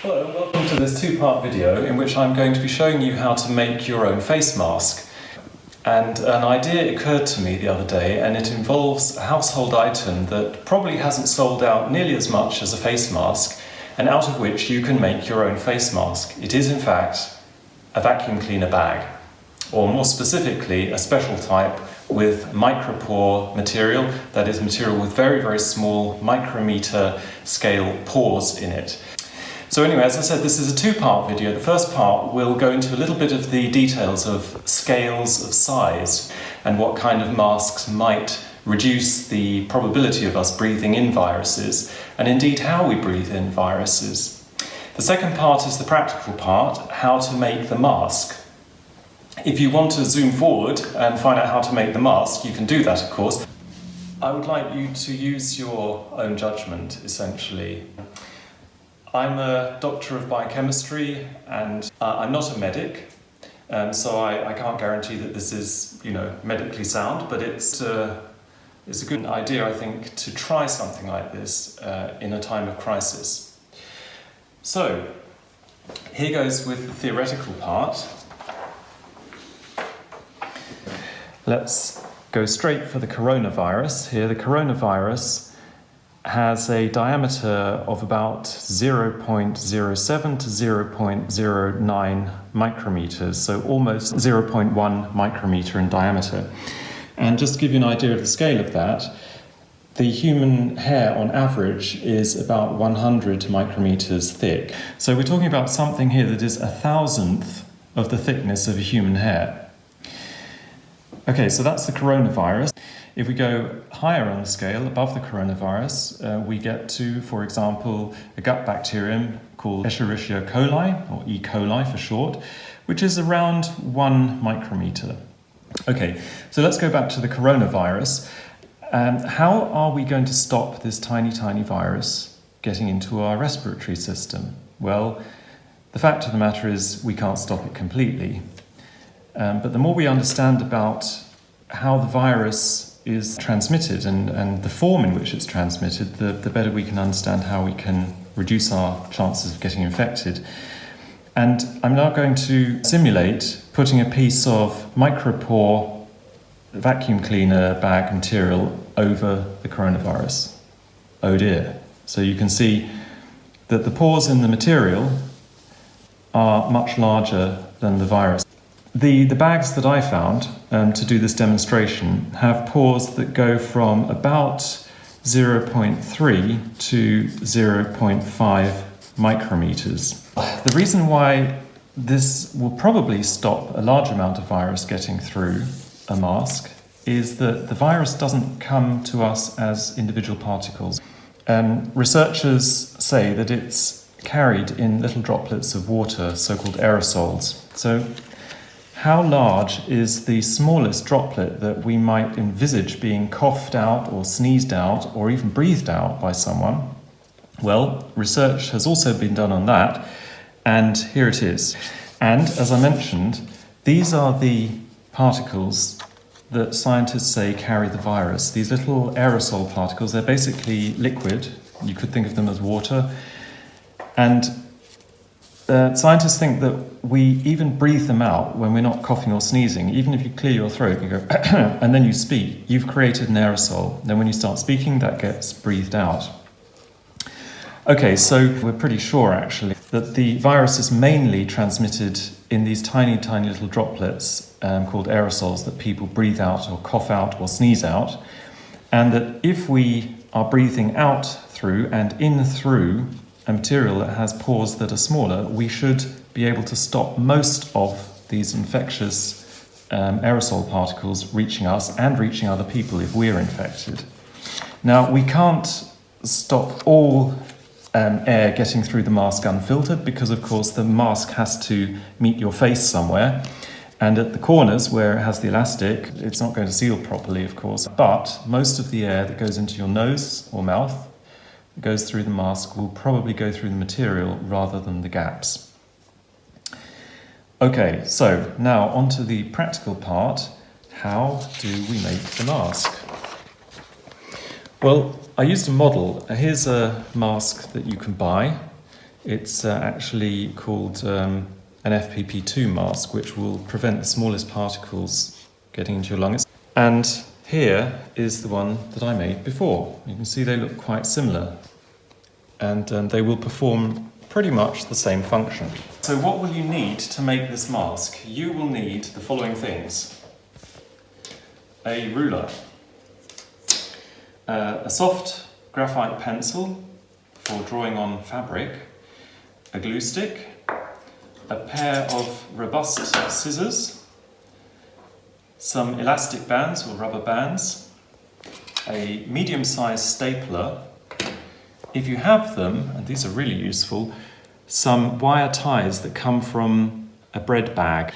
Hello and welcome to this two-part video in which I'm going to be showing you how to make your own face mask. And an idea occurred to me the other day, and it involves a household item that probably hasn't sold out nearly as much as a face mask, and out of which you can make your own face mask. It is in fact a vacuum cleaner bag, or more specifically a special type with micro-pore material, that is material with very, very small micrometer scale pores in it. So anyway, as I said, this is a two-part video. The first part will go into a little bit of the details of scales of size and what kind of masks might reduce the probability of us breathing in viruses, and indeed how we breathe in viruses. The second part is the practical part, how to make the mask. If you want to zoom forward and find out how to make the mask, you can do that, of course. I would like you to use your own judgment, essentially. I'm a doctor of biochemistry and I'm not a medic, so I can't guarantee that this is, medically sound, but it's a good idea, I think, to try something like this in a time of crisis. So, here goes with the theoretical part. Let's go straight for the coronavirus. Here, the coronavirus has a diameter of about 0.07 to 0.09 micrometers, so almost 0.1 micrometer in diameter. And just to give you an idea of the scale of that, the human hair on average is about 100 micrometers thick. So we're talking about something here that is 1,000th of the thickness of a human hair. Okay, so that's the coronavirus. If we go higher on the scale, above the coronavirus, we get to, for example, a gut bacterium called Escherichia coli, or E. coli for short, which is around 1 micrometer. Okay, so let's go back to the coronavirus. How are we going to stop this tiny, tiny virus getting into our respiratory system? Well, the fact of the matter is we can't stop it completely. But the more we understand about how the virus is transmitted and the form in which it's transmitted, the better we can understand how we can reduce our chances of getting infected. And I'm now going to simulate putting a piece of micro-pore vacuum cleaner bag material over the coronavirus. Oh dear. So you can see that the pores in the material are much larger than the virus. The bags that I found to do this demonstration have pores that go from about 0.3 to 0.5 micrometers. The reason why this will probably stop a large amount of virus getting through a mask is that the virus doesn't come to us as individual particles. Researchers say that it's carried in little droplets of water, so-called aerosols. So how large is the smallest droplet that we might envisage being coughed out or sneezed out or even breathed out by someone? Well, research has also been done on that, and here it is. And as I mentioned, these are the particles that scientists say carry the virus. These little aerosol particles, they're basically liquid. You could think of them as water. And scientists think that we even breathe them out when we're not coughing or sneezing. Even if you clear your throat, you go and then you speak, you've created an aerosol. Then when you start speaking, that gets breathed out. Okay, so we're pretty sure actually that the virus is mainly transmitted in these tiny, tiny little droplets called aerosols that people breathe out or cough out or sneeze out. And that if we are breathing out through and in through a material that has pores that are smaller, we should be able to stop most of these infectious aerosol particles reaching us and reaching other people if we're infected. Now, we can't stop all air getting through the mask unfiltered because, of course, the mask has to meet your face somewhere. And at the corners where it has the elastic, it's not going to seal properly, of course. But most of the air that goes into your nose or mouth goes through the mask will probably go through the material rather than the gaps. Okay, so now on to the practical part. How do we make the mask? Well, I used a model. Here's a mask that you can buy. It's actually called an FPP2 mask, which will prevent the smallest particles getting into your lungs. And here is the one that I made before. You can see they look quite similar, and they will perform pretty much the same function. So what will you need to make this mask? You will need the following things: a ruler, a soft graphite pencil for drawing on fabric, a glue stick, a pair of robust scissors, some elastic bands or rubber bands, a medium-sized stapler. If you have them, and these are really useful, some wire ties that come from a bread bag.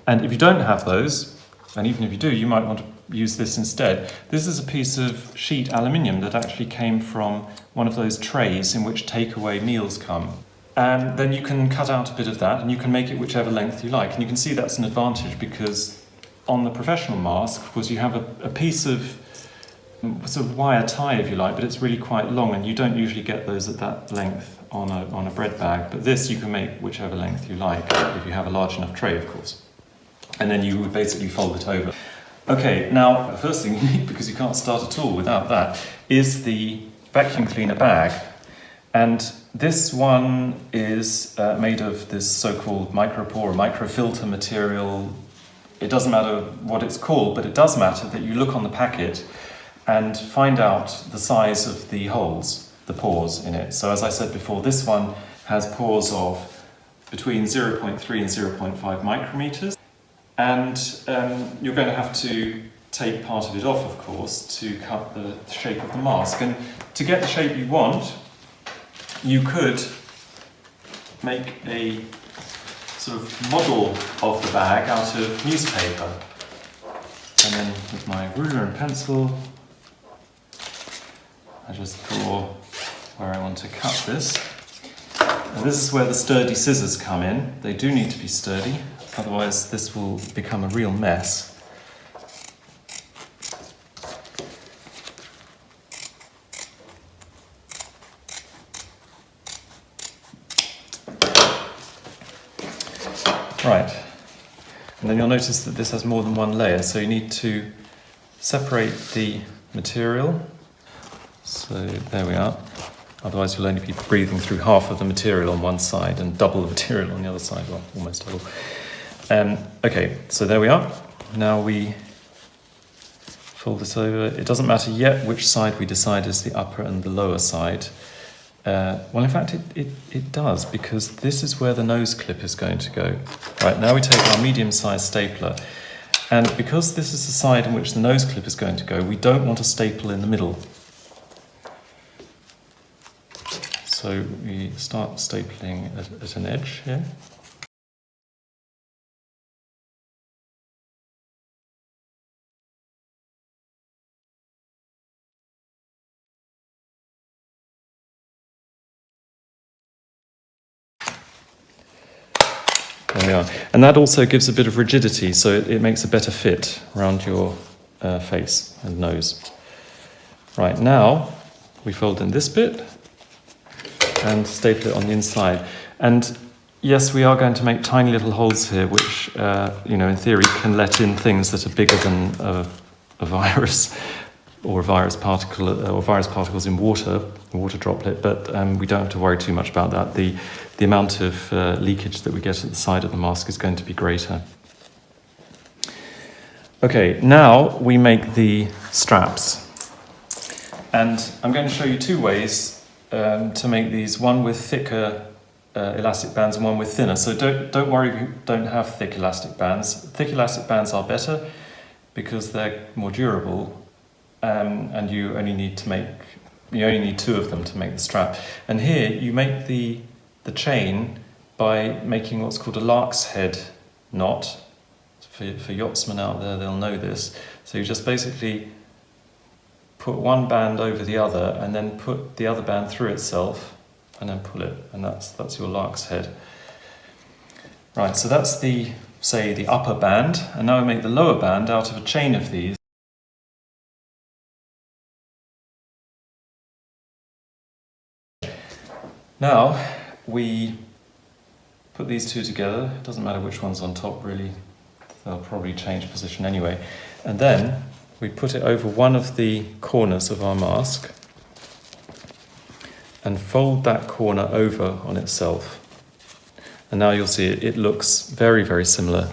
And if you don't have those, and even if you do, you might want to use this instead. This is a piece of sheet aluminium that actually came from one of those trays in which takeaway meals come. And then you can cut out a bit of that and you can make it whichever length you like. And you can see that's an advantage because on the professional mask, of course, you have a piece of sort of wire tie, if you like, but it's really quite long and you don't usually get those at that length on a bread bag. But this you can make whichever length you like, if you have a large enough tray, of course. And then you would basically fold it over. Okay, now the first thing you need, because you can't start at all without that, is the vacuum cleaner bag. And this one is made of this so-called micro-pore or microfilter material. It doesn't matter what it's called, but it does matter that you look on the packet and find out the size of the holes, the pores in it. So as I said before, this one has pores of between 0.3 and 0.5 micrometers. And you're going to have to take part of it off, of course, to cut the shape of the mask. And to get the shape you want, you could make a sort of model of the bag out of newspaper. And then with my ruler and pencil, I just draw where I want to cut this. And this is where the sturdy scissors come in. They do need to be sturdy, otherwise this will become a real mess. Right, and then you'll notice that this has more than one layer, so you need to separate the material. So there we are. Otherwise you'll only be breathing through half of the material on one side and double the material on the other side, well, almost double. Okay, so there we are. Now we fold this over. It doesn't matter yet which side we decide is the upper and the lower side. Well, in fact, it does, because this is where the nose clip is going to go. Right, now we take our medium-sized stapler, and because this is the side in which the nose clip is going to go, we don't want a staple in the middle. So we start stapling at an edge here. There we are. And that also gives a bit of rigidity, so it makes a better fit around your face and nose. Right, now we fold in this bit and staple it on the inside. And yes, we are going to make tiny little holes here, which, in theory, can let in things that are bigger than a virus or a virus particle, or virus particles in water, a water droplet, but we don't have to worry too much about that. The amount of leakage that we get at the side of the mask is going to be greater. Okay, now we make the straps. And I'm going to show you two ways to make these, one with thicker elastic bands and one with thinner. So don't worry if you don't have thick elastic bands. Thick elastic bands are better because they're more durable, and you only need two of them to make the strap. And here you make the chain by making what's called a lark's head knot. For yachtsmen out there, they'll know this. So you just basically put one band over the other and then put the other band through itself and then pull it, and that's your lark's head. Right, so that's the upper band, and now we make the lower band out of a chain of these. Now we put these two together. It doesn't matter which one's on top really, they'll probably change position anyway. And then we put it over one of the corners of our mask and fold that corner over on itself. And now you'll see it looks very, very similar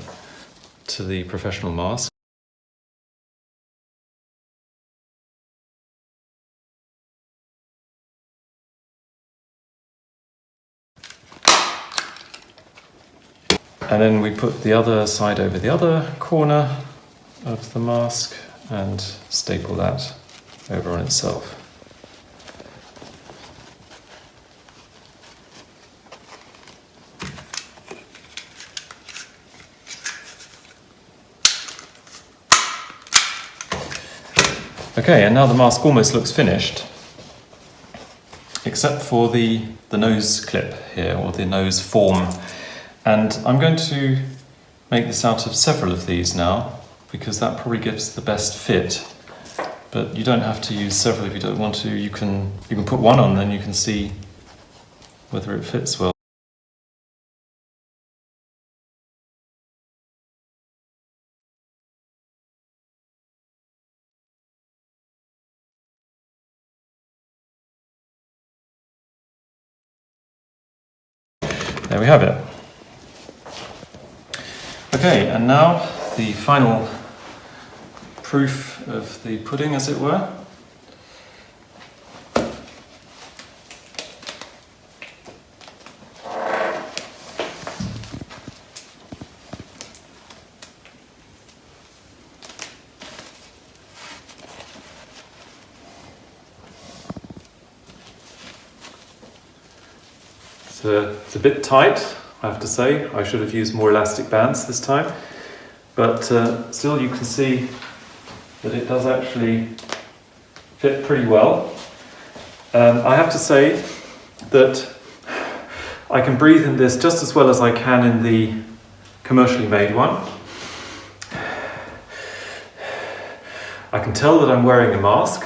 to the professional mask. And then we put the other side over the other corner of the mask and staple that over on itself. Okay, and now the mask almost looks finished, except for the nose clip here, or the nose form. And I'm going to make this out of several of these now, because that probably gives the best fit. But you don't have to use several if you don't want to. You can put one on, then you can see whether it fits well. There we have it. Okay, and now the final proof of the pudding, as it were. It's a bit tight, I have to say. I should have used more elastic bands this time, but still you can see that it does actually fit pretty well. I have to say that I can breathe in this just as well as I can in the commercially made one. I can tell that I'm wearing a mask,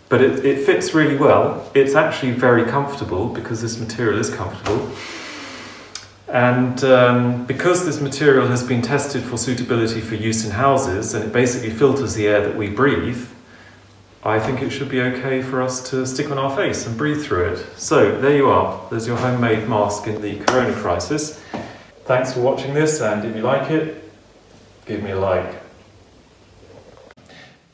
but it fits really well. It's actually very comfortable because this material is comfortable. And because this material has been tested for suitability for use in houses, and it basically filters the air that we breathe, I think it should be okay for us to stick on our face and breathe through it. So there you are. There's your homemade mask in the corona crisis. Thanks for watching this, and if you like it, give me a like.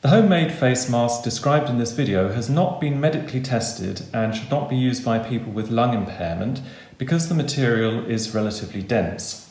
The homemade face mask described in this video has not been medically tested and should not be used by people with lung impairment because the material is relatively dense.